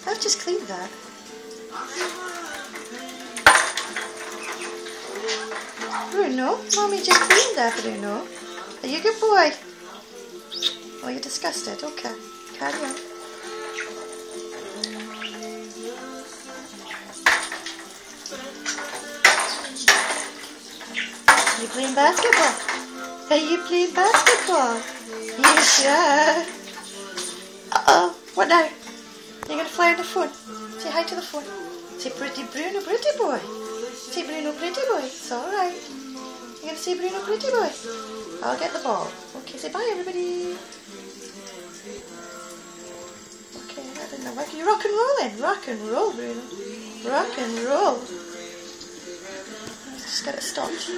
I've just cleaned that. Bruno, Mommy just cleaned that, Bruno. Are you a good boy? Oh, you're disgusted. Okay, carry on. Are you playing basketball? Are you playing basketball? You sure? Uh-oh, what now? You're going to fly on the phone. Say hi to the phone. Say pretty Bruno, pretty boy. Say Bruno, pretty boy. It's alright. You're going to say Bruno, pretty boy. I'll get the ball. Okay, say bye everybody. Okay, I didn't know. You rock and roll then. Rock and roll, Bruno. Rock and roll. Just get it stopped.